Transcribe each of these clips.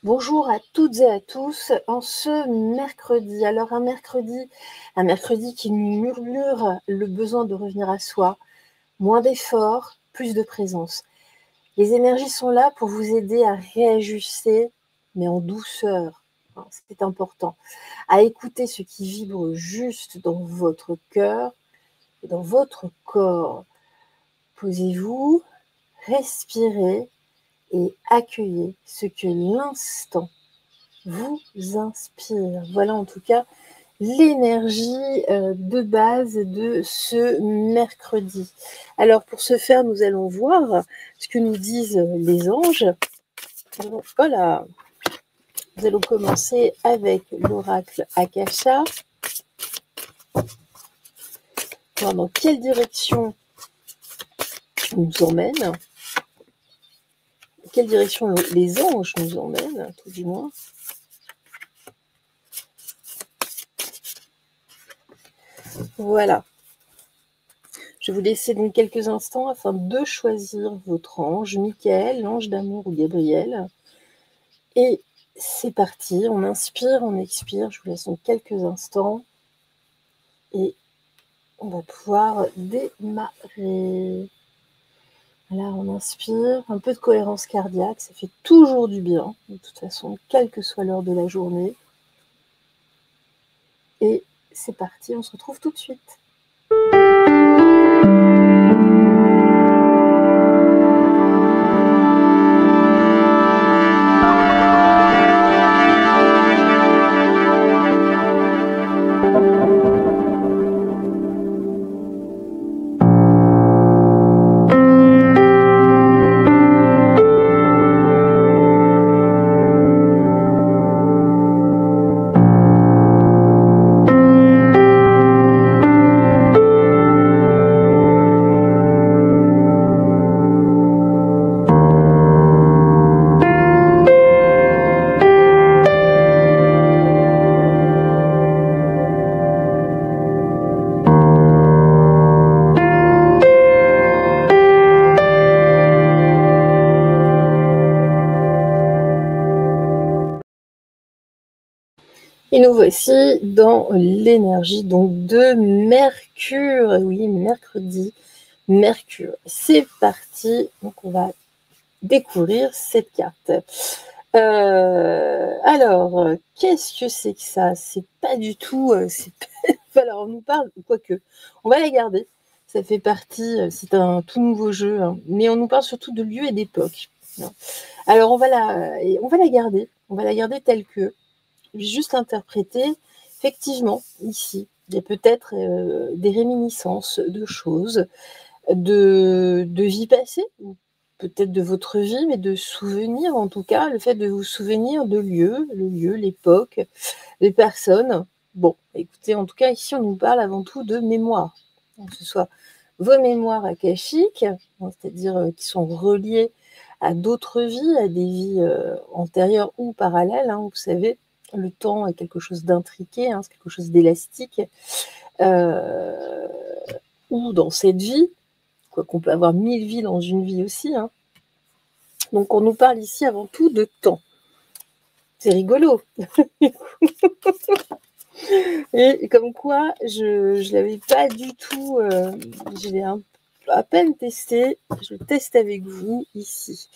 Bonjour à toutes et à tous en ce mercredi. Alors un mercredi qui nous murmure le besoin de revenir à soi, moins d'efforts, plus de présence. Les énergies sont là pour vous aider à réajuster, mais en douceur. C'est important. À écouter ce qui vibre juste dans votre cœur et dans votre corps. Posez-vous, respirez et accueillez ce que l'instant vous inspire. Voilà en tout cas l'énergie de base de ce mercredi. Alors pour ce faire, nous allons voir ce que nous disent les anges. Donc, voilà, nous allons commencer avec l'oracle Akasha. Voir dans quelle direction nous emmène, quelle direction les anges nous emmènent, tout du moins. Voilà. Je vais vous laisser donc quelques instants afin de choisir votre ange, Michael, l'ange d'amour ou Gabriel. Et c'est parti, on inspire, on expire. Je vous laisse donc quelques instants et on va pouvoir démarrer. Voilà, on inspire, un peu de cohérence cardiaque, ça fait toujours du bien, de toute façon, quelle que soit l'heure de la journée. Et c'est parti, on se retrouve tout de suite. Et nous voici dans l'énergie donc de Mercure. Oui, mercredi, Mercure. C'est parti. Donc on va découvrir cette carte. Alors, qu'est-ce que c'est que ça? C'est pas du tout. Alors, on nous parle, quoique, on va la garder. Ça fait partie, c'est un tout nouveau jeu, hein, mais on nous parle surtout de lieu et d'époque. Alors, on va la garder. On va la garder telle que. Je vais juste interpréter. Effectivement, ici, il y a peut-être des réminiscences de choses, de vie passée, ou peut-être de votre vie, mais de souvenirs en tout cas, le fait de vous souvenir de lieux, le lieu, l'époque, les personnes. Bon, écoutez, en tout cas, ici, on nous parle avant tout de mémoire. Que ce soit vos mémoires akashiques, c'est-à-dire qui sont reliées à d'autres vies, à des vies antérieures ou parallèles. Vous savez, le temps est quelque chose d'intriqué, c'est quelque chose d'élastique. Ou dans cette vie, qu'on peut avoir 1000 vies dans une vie aussi. Donc on nous parle ici avant tout de temps. C'est rigolo. Et comme quoi, je l'avais pas du tout, je l'ai à peine testé. Je le teste avec vous ici.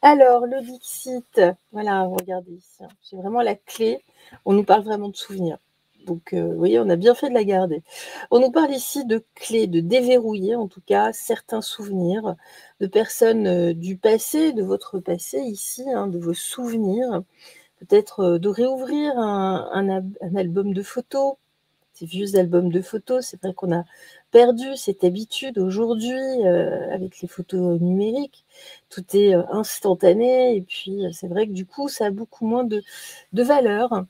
Alors, le Dixit, voilà, regardez ici. C'est vraiment la clé. On nous parle vraiment de souvenirs. Donc, vous voyez, on a bien fait de la garder. On nous parle ici de clés, de déverrouiller, en tout cas, certains souvenirs de personnes du passé, de votre passé ici, de vos souvenirs. Peut-être de réouvrir un album de photos, ces vieux albums de photos. C'est vrai qu'on a perdu cette habitude aujourd'hui avec les photos numériques. Tout est instantané et puis c'est vrai que du coup, ça a beaucoup moins de valeur.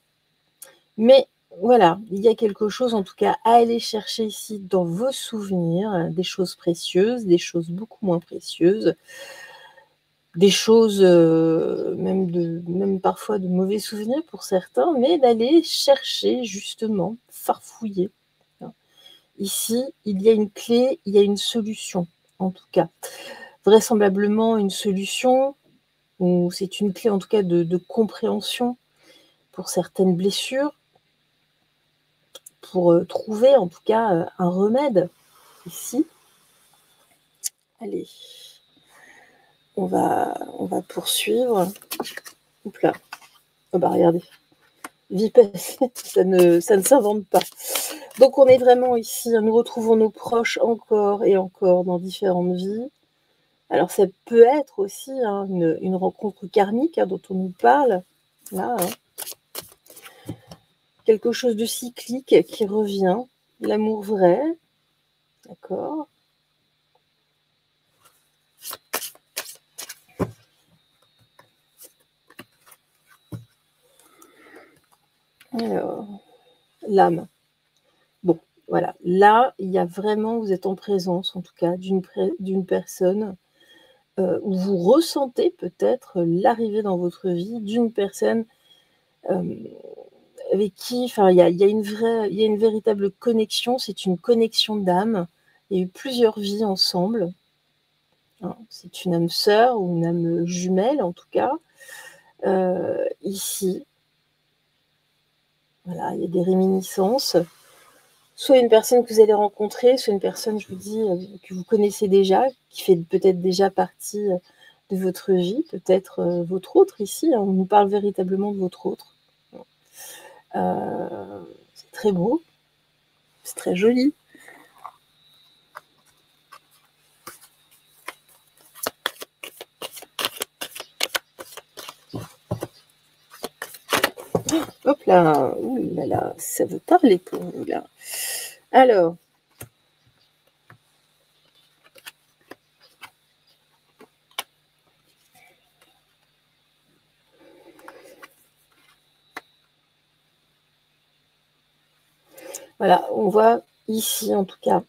Mais voilà, il y a quelque chose en tout cas à aller chercher ici dans vos souvenirs, des choses précieuses, des choses beaucoup moins précieuses, des choses même parfois de mauvais souvenirs pour certains, mais d'aller chercher justement, farfouiller. Ici, il y a une clé, il y a une solution, en tout cas. Vraisemblablement une solution ou c'est une clé en tout cas de compréhension pour certaines blessures, pour trouver en tout cas un remède ici. Allez, on va poursuivre. Oups là. Oh bah regardez, vie passée, ça ne s'invente pas. Donc on est vraiment ici, nous retrouvons nos proches encore et encore dans différentes vies. Alors ça peut être aussi une rencontre karmique dont on nous parle, là, quelque chose de cyclique qui revient, l'amour vrai, d'accord. Alors, l'âme. Bon, voilà. Là, il y a vraiment, vous êtes en présence, en tout cas, d'une personne où vous ressentez peut-être l'arrivée dans votre vie d'une personne avec qui, enfin, il y a une véritable connexion. C'est une connexion d'âme. Il y a eu plusieurs vies ensemble. Hein. C'est une âme sœur ou une âme jumelle, en tout cas. Ici, voilà, il y a des réminiscences. Soit une personne que vous allez rencontrer, soit une personne, je vous dis, que vous connaissez déjà, qui fait peut-être déjà partie de votre vie, peut-être votre autre ici. On nous parle véritablement de votre autre. C'est très beau, c'est très joli. Hop là, ouh là là, ça veut parler pour vous là. Alors, voilà, on voit ici en tout cas,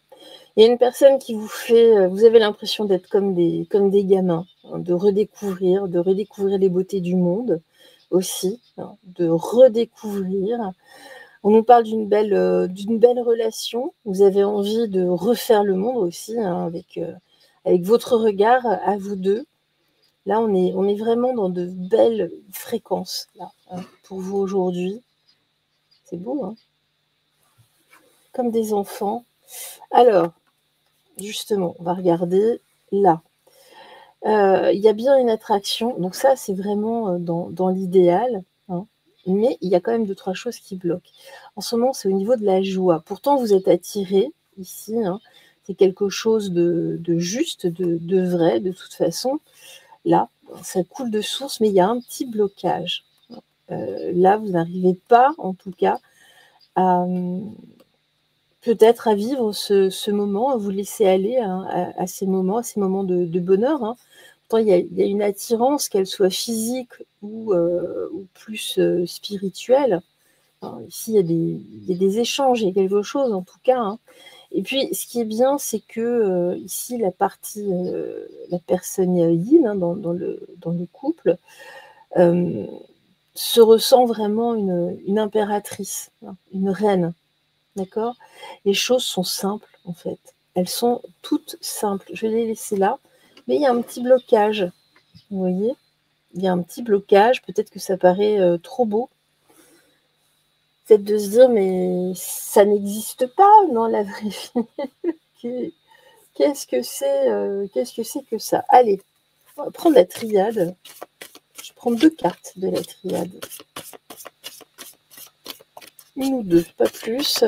il y a une personne qui vous fait, vous avez l'impression d'être comme des gamins, hein, de redécouvrir les beautés du monde aussi, hein, de redécouvrir. On nous parle d'une belle relation. Vous avez envie de refaire le monde aussi, hein, avec votre regard à vous deux. Là, on est vraiment dans de belles fréquences là, hein, pour vous aujourd'hui. C'est beau, hein, comme des enfants. Alors, justement, on va regarder là. Il y a bien une attraction. Donc ça, c'est vraiment dans l'idéal, hein, mais il y a quand même 2-3 choses qui bloquent. En ce moment, c'est au niveau de la joie. Pourtant, vous êtes attirés ici, hein, c'est quelque chose de juste, de vrai, de toute façon. Là, ça coule de source, mais il y a un petit blocage. Là, vous n'arrivez pas, en tout cas, à peut-être à vivre ce moment, à vous laisser aller hein, à ces moments de bonheur. Hein. Pourtant, il y a une attirance, qu'elle soit physique ou plus spirituelle. Enfin, ici, il y a des échanges, il y a quelque chose en tout cas. Hein. Et puis, ce qui est bien, c'est que ici, la personne yin hein, dans le couple se ressent vraiment une impératrice, hein, une reine. D'accord? Les choses sont simples, en fait. Elles sont toutes simples. Je vais les laisser là. Mais il y a un petit blocage. Vous voyez? Il y a un petit blocage. Peut-être que ça paraît trop beau. Peut-être de se dire, mais ça n'existe pas dans la vraie vie. Qu'est-ce que c'est que ça? Allez, on va prendre la triade. Je prends 2 cartes de la triade. Une ou 2, pas plus.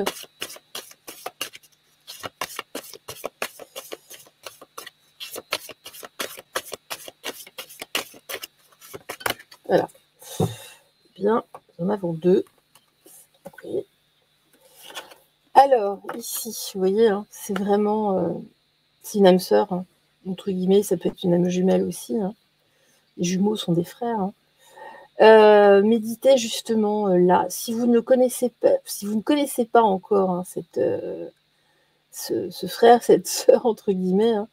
Voilà. Bien, nous en avons 2. Okay. Alors, ici, vous voyez, hein, c'est vraiment... c'est une âme sœur, hein, entre guillemets, ça peut être une âme jumelle aussi. Hein. Les jumeaux sont des frères. Hein. Méditez justement là. Si vous ne connaissez pas encore hein, ce frère, cette sœur, entre guillemets, hein,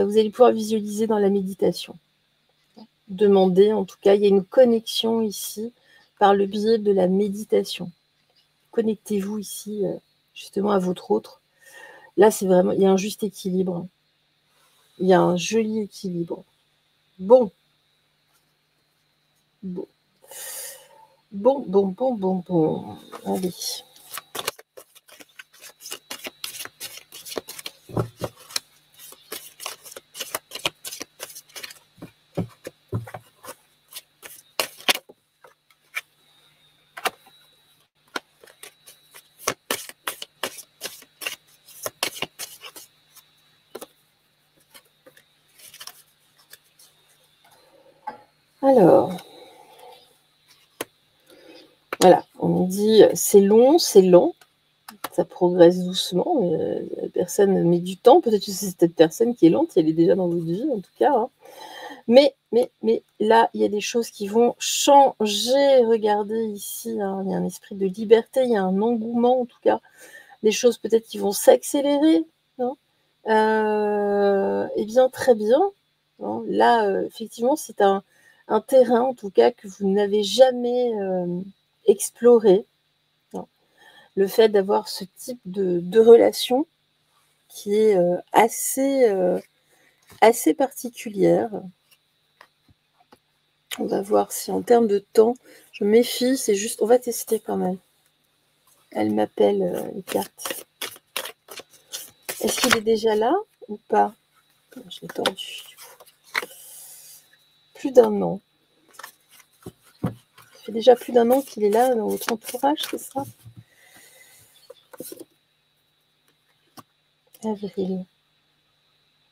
vous allez pouvoir visualiser dans la méditation. Demander, en tout cas, il y a une connexion ici par le biais de la méditation. Connectez-vous ici justement à votre autre. Là, c'est vraiment, il y a un juste équilibre. Il y a un joli équilibre. Bon. Bon. Bon. Allez. Alors, voilà, on nous dit c'est long, c'est lent, ça progresse doucement, la personne met du temps, peut-être que c'est cette personne qui est lente, elle est déjà dans votre vie en tout cas, hein. Mais là, il y a des choses qui vont changer, regardez ici, hein, il y a un esprit de liberté, il y a un engouement en tout cas, des choses peut-être qui vont s'accélérer, hein. Eh bien, très bien, hein. Là, effectivement, c'est un terrain, en tout cas, que vous n'avez jamais exploré, hein. Le fait d'avoir ce type de relation qui est assez particulière. On va voir si en termes de temps, je me méfie, c'est juste, on va tester quand même. Elle m'appelle, les cartes. Est-ce qu'il est déjà là ou pas? Je l'ai tordu. Plus d'un an. Ça fait déjà plus d'un an qu'il est là dans votre entourage, c'est ça? Avril.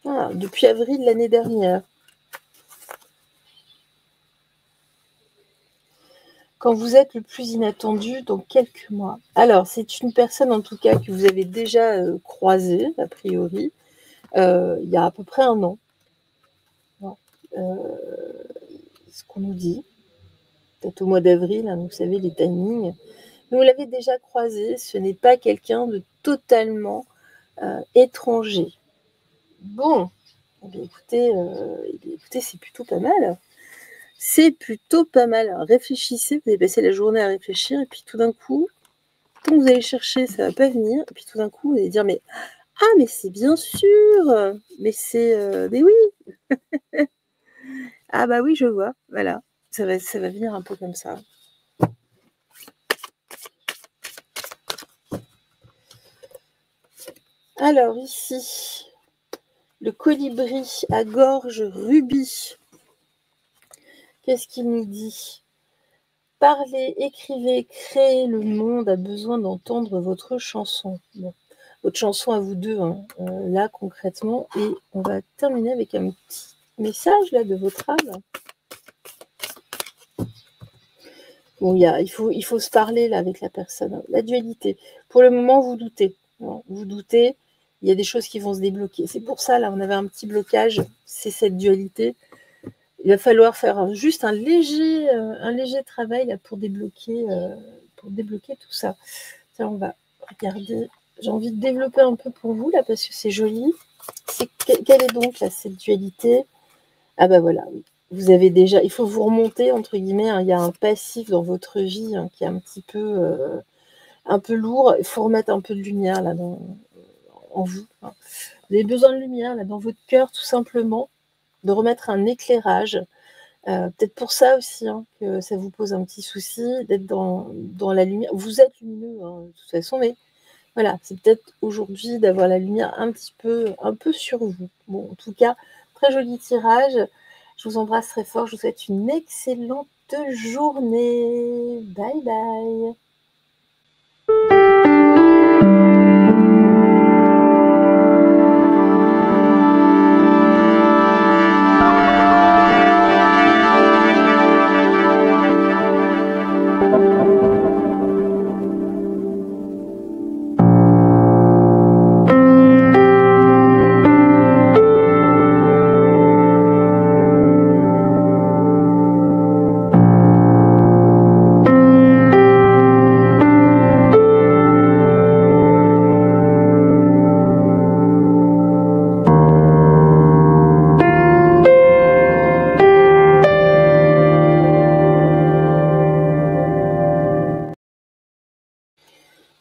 Ah, depuis avril l'année dernière. Quand vous êtes le plus inattendu dans quelques mois. Alors, c'est une personne en tout cas que vous avez déjà croisée, a priori, il y a à peu près un an. Ce qu'on nous dit, peut-être au mois d'avril, hein, vous savez, les timings. Vous l'avez déjà croisé, ce n'est pas quelqu'un de totalement étranger. Bon, eh bien, écoutez, c'est plutôt pas mal. C'est plutôt pas mal. Alors, réfléchissez, vous avez passé la journée à réfléchir, et puis tout d'un coup, tant que vous allez chercher, ça ne va pas venir, et puis tout d'un coup, vous allez dire, mais c'est bien sûr, mais c'est, mais oui. Ah bah oui, je vois, voilà, ça va venir un peu comme ça. Alors ici, le colibri à gorge rubis. Qu'est-ce qu'il nous dit? Parlez, écrivez, créez, le monde a besoin d'entendre votre chanson. Bon, votre chanson à vous deux, hein, là concrètement. Et on va terminer avec un petit message là de votre âme. Bon, il faut se parler là avec la personne. La dualité. Pour le moment, vous doutez. Vous doutez. Il y a des choses qui vont se débloquer. C'est pour ça, là, on avait un petit blocage. C'est cette dualité. Il va falloir faire juste un léger travail là, pour débloquer tout ça. Tiens, on va regarder. J'ai envie de développer un peu pour vous là parce que c'est joli. Quelle est donc là cette dualité? Ah bah voilà, oui. Vous avez déjà, il faut vous remonter entre guillemets, hein, il y a un passif dans votre vie hein, qui est un petit peu lourd. Il faut remettre un peu de lumière là en vous, hein. Vous avez besoin de lumière là dans votre cœur tout simplement, de remettre un éclairage. Peut-être pour ça aussi hein, que ça vous pose un petit souci d'être dans la lumière. Vous êtes lumineux hein, de toute façon, mais voilà, c'est peut-être aujourd'hui d'avoir la lumière un peu sur vous. Bon, en tout cas, très joli tirage. Je vous embrasse très fort. Je vous souhaite une excellente journée. Bye bye.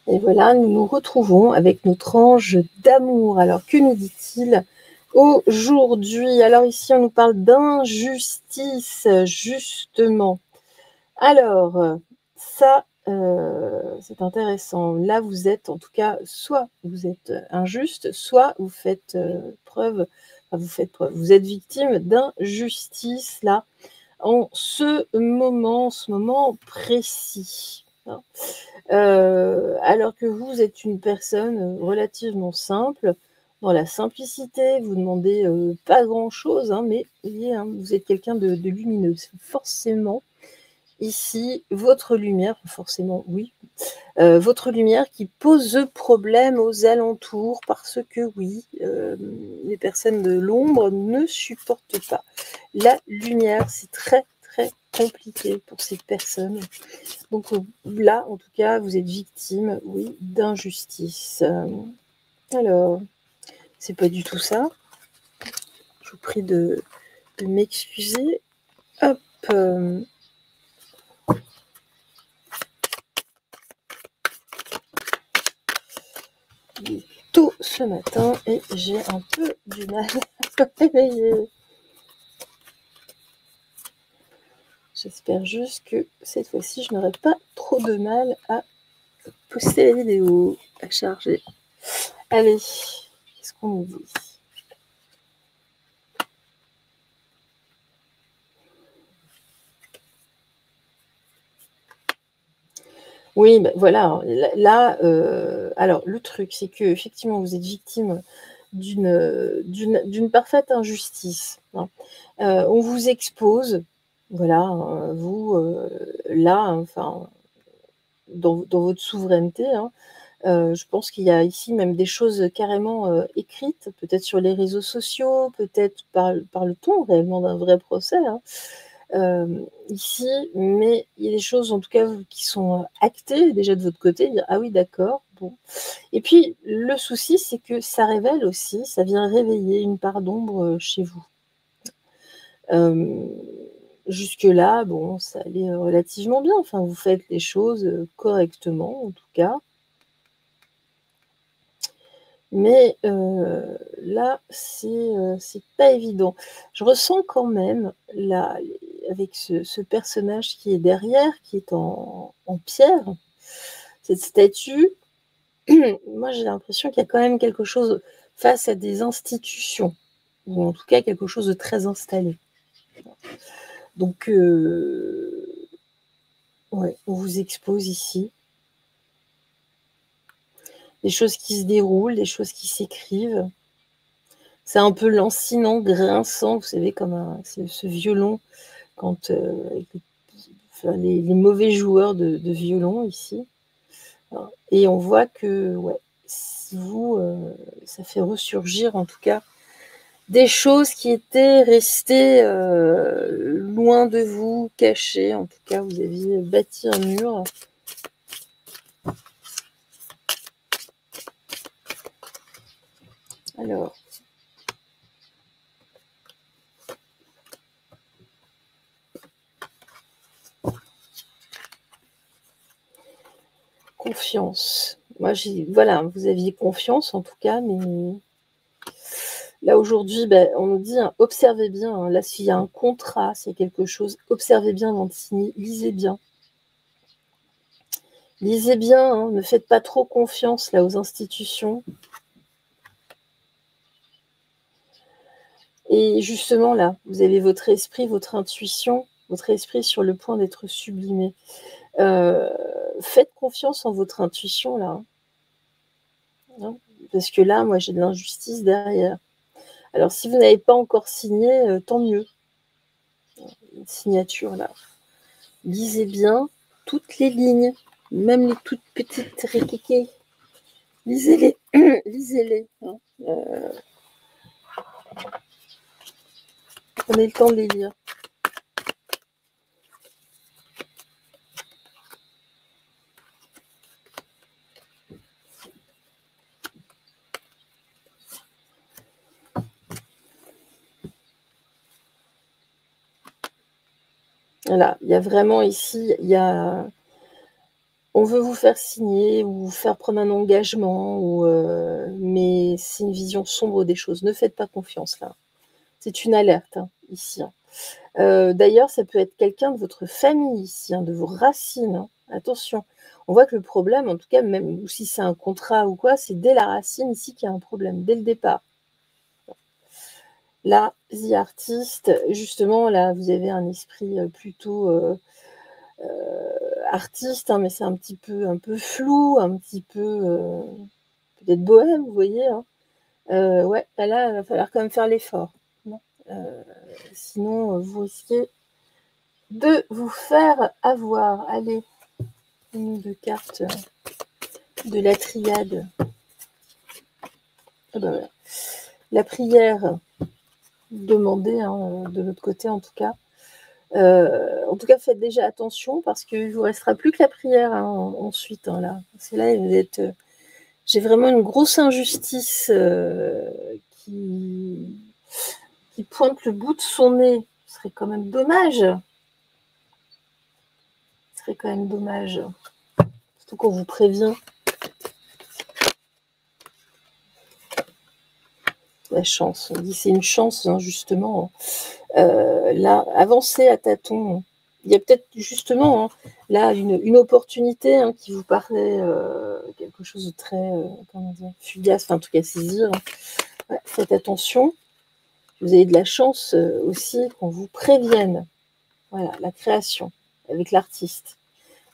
Et voilà, nous nous retrouvons avec notre ange d'amour. Alors, que nous dit-il aujourd'hui? Alors ici, on nous parle d'injustice, justement. Alors, ça, c'est intéressant. Là, vous êtes en tout cas, soit vous êtes injuste, soit vous faites preuve, enfin, vous êtes victime d'injustice là, en ce moment précis. Hein. Alors que vous êtes une personne relativement simple, dans la simplicité, vous demandez pas grand-chose, hein, mais vous êtes quelqu'un de lumineux. Forcément, ici, votre lumière, forcément, oui, votre lumière qui pose problème aux alentours parce que oui, les personnes de l'ombre ne supportent pas la lumière. C'est très, très compliqué pour ces personnes. Donc là, en tout cas, vous êtes victime, oui, d'injustice. Alors, c'est pas du tout ça. Je vous prie de m'excuser. Hop. Il est tôt ce matin et j'ai un peu du mal à me réveiller. J'espère juste que cette fois-ci, je n'aurai pas trop de mal à poster la vidéo, à charger. Allez, qu'est-ce qu'on nous dit? Oui, ben voilà, là, alors le truc, c'est que effectivement, vous êtes victime d'une parfaite injustice. Hein. On vous expose, voilà, vous, là, enfin, dans votre souveraineté, hein. Je pense qu'il y a ici même des choses carrément écrites, peut-être sur les réseaux sociaux, peut-être parle-t-on réellement d'un vrai procès, hein, ici, mais il y a des choses en tout cas qui sont actées déjà de votre côté, dire ah oui d'accord, bon. Et puis le souci c'est que ça révèle aussi, ça vient réveiller une part d'ombre chez vous. Jusque-là, bon, ça allait relativement bien, enfin vous faites les choses correctement en tout cas. Mais là, c'est pas évident. Je ressens quand même là, avec ce personnage qui est derrière, qui est en pierre, cette statue, moi j'ai l'impression qu'il y a quand même quelque chose face à des institutions, ou en tout cas quelque chose de très installé. Donc ouais, on vous expose ici. Des choses qui se déroulent, des choses qui s'écrivent. C'est un peu lancinant, grinçant, vous savez, comme ce violon quand les mauvais joueurs de violon ici. Et on voit que ouais, vous, ça fait ressurgir en tout cas des choses qui étaient restées loin de vous, cachées. En tout cas, vous aviez bâti un mur. Alors, confiance. Moi, voilà, vous aviez confiance en tout cas, mais là aujourd'hui, on nous dit, hein, observez bien, hein, là s'il y a un contrat, s'il y a quelque chose, observez bien avant de signer, lisez bien. Lisez bien, hein, ne faites pas trop confiance là aux institutions. Et justement là, vous avez votre esprit, votre intuition, votre esprit sur le point d'être sublimé. Faites confiance en votre intuition là. Hein, parce que là, moi j'ai de l'injustice derrière. Alors si vous n'avez pas encore signé, tant mieux. Une signature là. Lisez bien toutes les lignes, même les toutes petites réquiquées. Lisez-les, lisez-les. Hein. Prenez le temps de les lire. Voilà, il y a vraiment ici, on veut vous faire signer ou vous faire prendre un engagement, mais c'est une vision sombre des choses. Ne faites pas confiance là. C'est une alerte, hein, ici. Hein. D'ailleurs, ça peut être quelqu'un de votre famille ici, hein, de vos racines, hein. Attention, on voit que le problème, en tout cas, même si c'est un contrat ou quoi, c'est dès la racine ici qu'il y a un problème, dès le départ. Là, The Artist, justement, là, vous avez un esprit plutôt artiste, hein, mais c'est un peu flou, un petit peu peut-être bohème, vous voyez, hein. Ouais, là, il va falloir quand même faire l'effort. Sinon, vous risquez de vous faire avoir. Allez, une ou deux cartes de la triade. Ah ben voilà. La prière demandée, hein, de l'autre côté en tout cas. En tout cas, faites déjà attention parce qu'il ne vous restera plus que la prière, hein, ensuite. Hein, là. Parce que là, vous êtes. J'ai vraiment une grosse injustice qui pointe le bout de son nez. Ce serait quand même dommage. Ce serait quand même dommage. Surtout qu'on vous prévient. La chance, on dit c'est une chance, hein, justement. Là, avancer à tâtons. Il y a peut-être justement hein, là une opportunité hein, qui vous paraît quelque chose de très comment dire, fugace, enfin en tout cas saisir. Ouais, faites attention. Vous avez de la chance aussi qu'on vous prévienne. Voilà, la création avec l'artiste.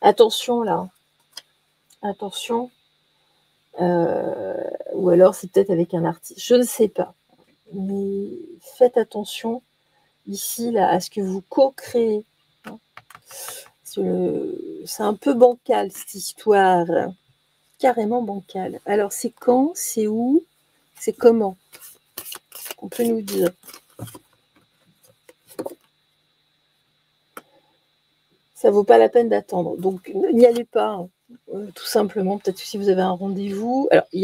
Attention là. Attention. Ou alors c'est peut-être avec un artiste. Je ne sais pas. Mais faites attention ici là, à ce que vous co-créez. Hein. C'est un peu bancal cette histoire. Carrément bancal. Alors c'est quand, c'est où, c'est comment? On peut nous dire. Ça vaut pas la peine d'attendre. Donc n'y allez pas, hein. Tout simplement. Peut-être que si vous avez un rendez-vous. Alors ce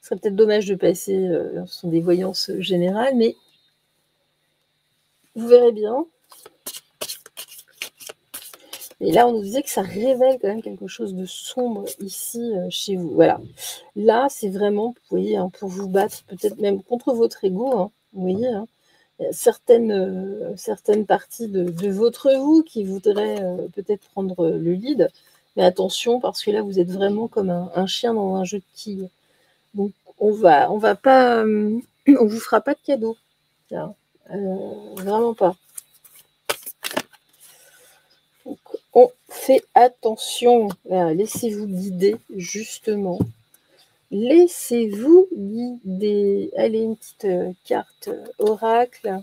serait peut-être dommage de passer. Ce sont des voyances générales, mais vous verrez bien. Et là, on nous disait que ça révèle quand même quelque chose de sombre ici chez vous. Voilà. Là, c'est vraiment, vous voyez, hein, pour vous battre, peut-être même contre votre ego. Hein, vous voyez, hein, certaines parties de votre vous qui voudraient peut-être prendre le lead. Mais attention, parce que là, vous êtes vraiment comme un chien dans un jeu de quilles. Donc, on va pas, on vous fera pas de cadeau. Hein, vraiment pas. Donc, on fait attention. Laissez-vous guider, justement. Laissez-vous guider. Allez, une petite carte oracle.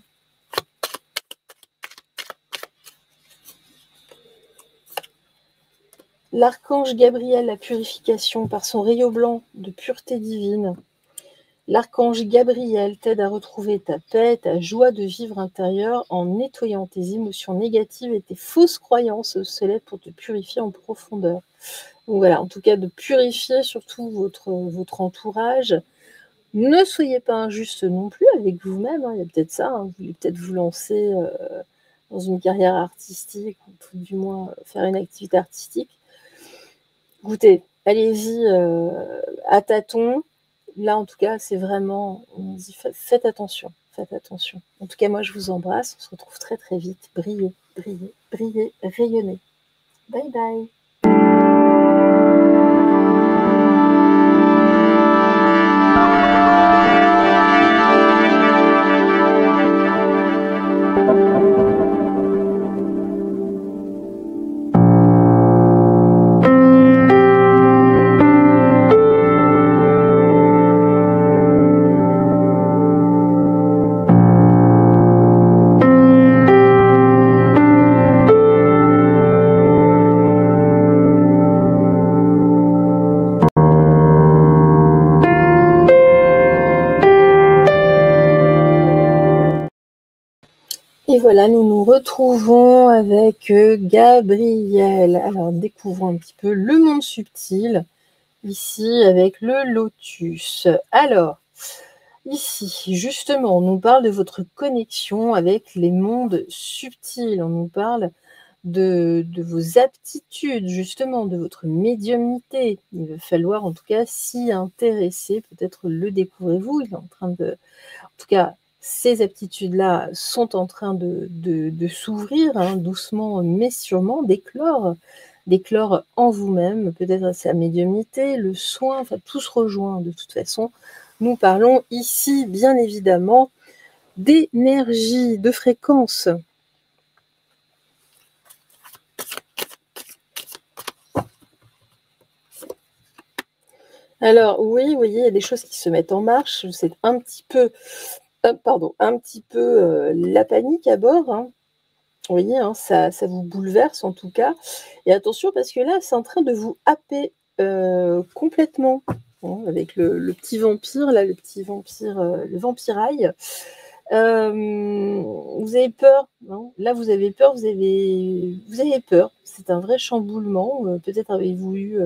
L'archange Gabriel, la purification par son rayon blanc de pureté divine. L'archange Gabriel t'aide à retrouver ta paix, ta joie de vivre intérieure en nettoyant tes émotions négatives et tes fausses croyances au soleil pour te purifier en profondeur. Donc voilà, en tout cas de purifier surtout votre entourage. Ne soyez pas injuste non plus avec vous-même, hein. Il y a peut-être ça, hein. Vous voulez peut-être vous lancer dans une carrière artistique ou tout du moins faire une activité artistique. Écoutez, allez-y à tâtons. Là, en tout cas, c'est vraiment, on dit faites attention, faites attention. En tout cas, moi, je vous embrasse. On se retrouve très, très vite. Brillez, brillez, brillez, rayonnez. Bye bye. Et voilà, nous nous retrouvons avec Gabriel. Alors, découvrons un petit peu le monde subtil, ici, avec le lotus. Alors, ici, justement, on nous parle de votre connexion avec les mondes subtils. On nous parle de vos aptitudes, justement, de votre médiumnité. Il va falloir, en tout cas, s'y intéresser. Peut-être le découvrez-vous. Il est en train de... En tout cas, ces aptitudes-là sont en train de s'ouvrir, hein, doucement mais sûrement, d'éclore en vous-même, peut-être sa médiumnité, le soin, enfin tout se rejoint de toute façon. Nous parlons ici, bien évidemment, d'énergie, de fréquence. Alors oui, vous voyez, il y a des choses qui se mettent en marche. C'est un petit peu, la panique à bord, hein. Vous voyez, hein, ça vous bouleverse en tout cas. Et attention parce que là, c'est en train de vous happer complètement, hein, avec le petit vampire, là, le vampirail. Vous avez peur, non? Là, vous avez peur, vous avez peur. C'est un vrai chamboulement. Peut-être avez-vous eu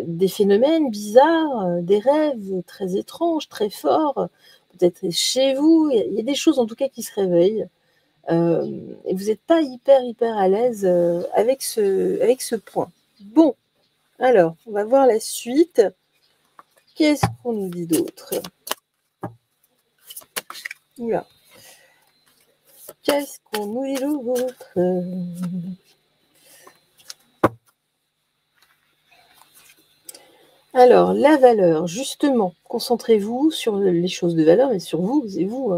des phénomènes bizarres, des rêves très étranges, très forts. Peut-être chez vous, il y a des choses en tout cas qui se réveillent. Et vous n'êtes pas hyper à l'aise avec ce point. Bon, alors, on va voir la suite. Qu'est-ce qu'on nous dit d'autre? Oula. Qu'est-ce qu'on nous dit d'autre? Alors, la valeur, justement, concentrez-vous sur les choses de valeur, mais sur vous, c'est vous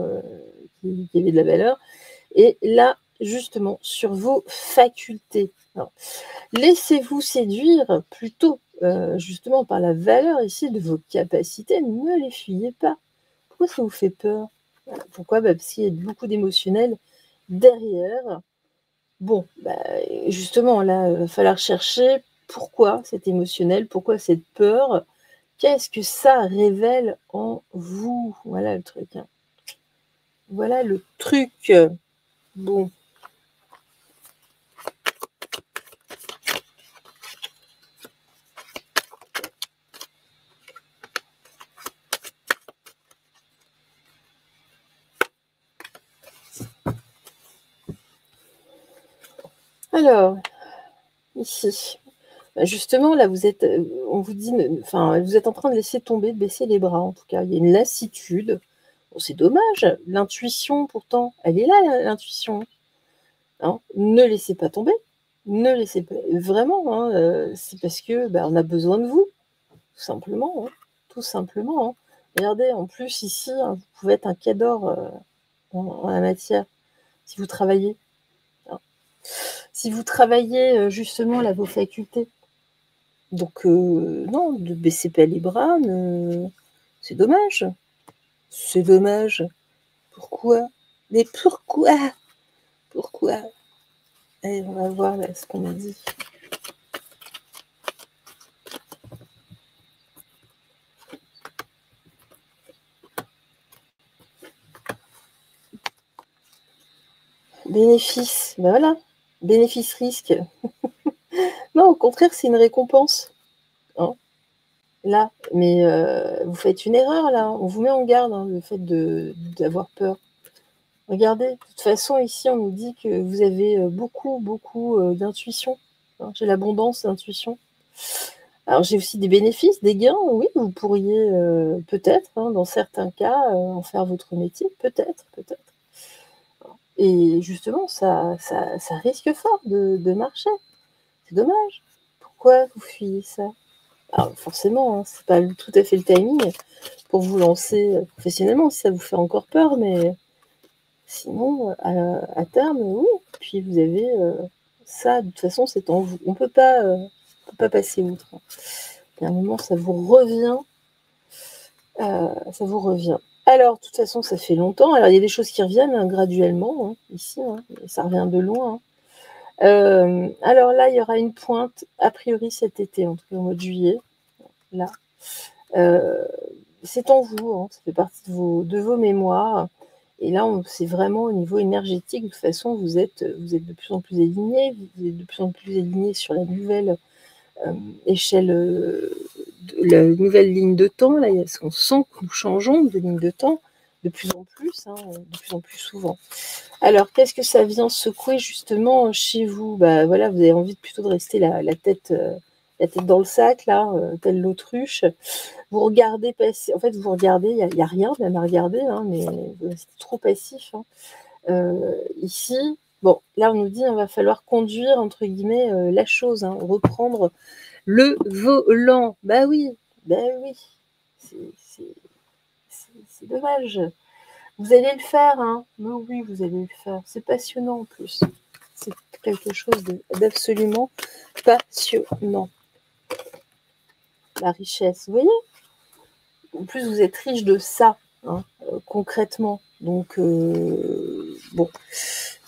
qui avez de la valeur. Et là, justement, sur vos facultés. Laissez-vous séduire plutôt, justement, par la valeur ici de vos capacités. Ne les fuyez pas. Pourquoi ça vous fait peur? Pourquoi? Parce qu'il y a beaucoup d'émotionnel derrière. Bon, justement, là, il va falloir chercher pourquoi cet émotionnel, pourquoi cette peur, qu'est-ce que ça révèle en vous? Voilà le truc, hein. Voilà le truc. Bon. Alors, ici, justement, là, vous êtes, on vous dit, vous êtes en train de laisser tomber, de baisser les bras, en tout cas. Il y a une lassitude. Bon, c'est dommage. L'intuition, pourtant, elle est là, l'intuition. Hein, ne laissez pas tomber. Ne laissez pas. Vraiment, hein, c'est parce que on a besoin de vous, tout simplement. Hein, tout simplement. Hein. Regardez, en plus, ici, hein, vous pouvez être un cador en la matière, si vous travaillez. Hein. Si vous travaillez justement là, vos facultés. Donc, non, ne baissez pas les bras, c'est dommage. C'est dommage. Pourquoi? Mais pourquoi? Pourquoi? Allez, on va voir là ce qu'on m'a dit. Bénéfice, ben voilà. Bénéfice-risque. Non, au contraire, c'est une récompense. Hein, là, mais vous faites une erreur là. On vous met en garde, hein, le fait d'avoir peur. Regardez, de toute façon, ici, on nous dit que vous avez beaucoup d'intuition. Hein, j'ai l'abondance d'intuition. Alors, j'ai aussi des bénéfices, des gains. Oui, vous pourriez peut-être, hein, dans certains cas, en faire votre métier. Peut-être. Et justement, ça risque fort de marcher. C'est dommage. Pourquoi vous fuyez ça? Alors, forcément, hein, c'est pas tout à fait le timing pour vous lancer professionnellement, si ça vous fait encore peur, mais sinon, à terme, oui. Puis vous avez ça, de toute façon, c'est en vous. On ne peut pas passer outre. Hein. À un moment, ça vous revient. Ça vous revient. Alors, de toute façon, ça fait longtemps. Alors, il y a des choses qui reviennent hein, graduellement, hein, ici. Hein, ça revient de loin. Hein. Alors là, il y aura une pointe, a priori cet été, en tout cas au mois de juillet. Là. C'est en vous, hein, ça fait partie de vos mémoires. Et là, c'est vraiment au niveau énergétique. De toute façon, vous êtes de plus en plus alignés. Vous êtes de plus en plus alignés sur la nouvelle échelle, la nouvelle ligne de temps. Là, on sent que nous changeons de ligne de temps de plus en plus, hein, de plus en plus souvent. Alors, qu'est-ce que ça vient secouer justement chez vous? Voilà, vous avez envie plutôt de rester la tête la tête dans le sac, là, telle l'autruche. Vous regardez passer, en fait, vous regardez, il n'y a rien même à regarder, hein, mais c'est trop passif. Hein. Ici, bon, là, on nous dit il va falloir conduire, entre guillemets, la chose, hein, reprendre le volant. Bah oui, c'est dommage. Vous allez le faire, hein. Mais oui, vous allez le faire. C'est passionnant en plus. C'est quelque chose d'absolument passionnant. La richesse, vous voyez? En plus, vous êtes riche de ça, hein, concrètement. Donc, bon,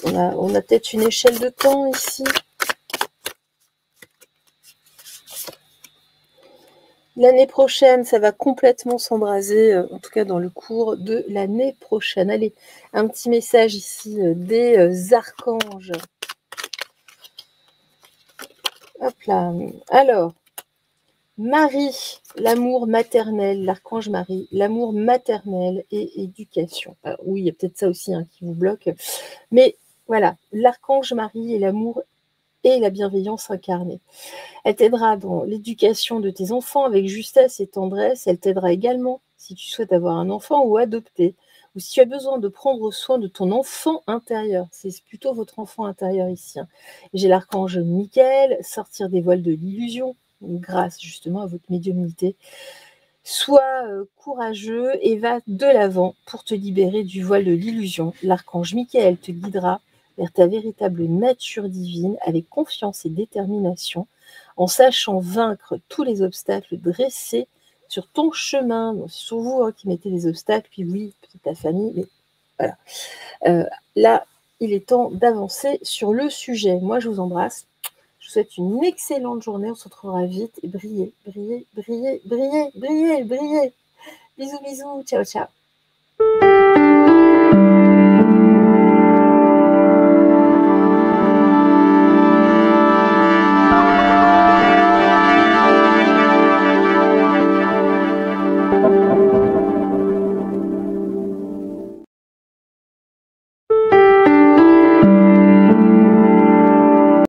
on a peut-être une échelle de temps ici. L'année prochaine, ça va complètement s'embraser, en tout cas dans le cours de l'année prochaine. Allez, un petit message ici des archanges. Hop là. Alors, Marie, l'amour maternel, l'archange Marie, l'amour maternel et éducation. Alors, oui, il y a peut-être ça aussi hein, qui vous bloque. Mais voilà, l'archange Marie et l'amour et la bienveillance incarnée. Elle t'aidera dans l'éducation de tes enfants avec justesse et tendresse. Elle t'aidera également si tu souhaites avoir un enfant ou adopter. Ou si tu as besoin de prendre soin de ton enfant intérieur. C'est plutôt votre enfant intérieur ici. Hein. J'ai l'archange Michael, sortir des voiles de l'illusion, grâce justement à votre médiumnité. Sois courageux et va de l'avant pour te libérer du voile de l'illusion. L'archange Michael te guidera vers ta véritable nature divine avec confiance et détermination, en sachant vaincre tous les obstacles dressés sur ton chemin. Bon, c'est sur vous hein, qui mettez les obstacles, puis oui, peut-être ta famille, mais voilà. Là, il est temps d'avancer sur le sujet. Moi, je vous embrasse. Je vous souhaite une excellente journée. On se retrouvera vite et brillez, brillez, brillez, brillez, brillez, brillez. Bisous, bisous. Ciao, ciao.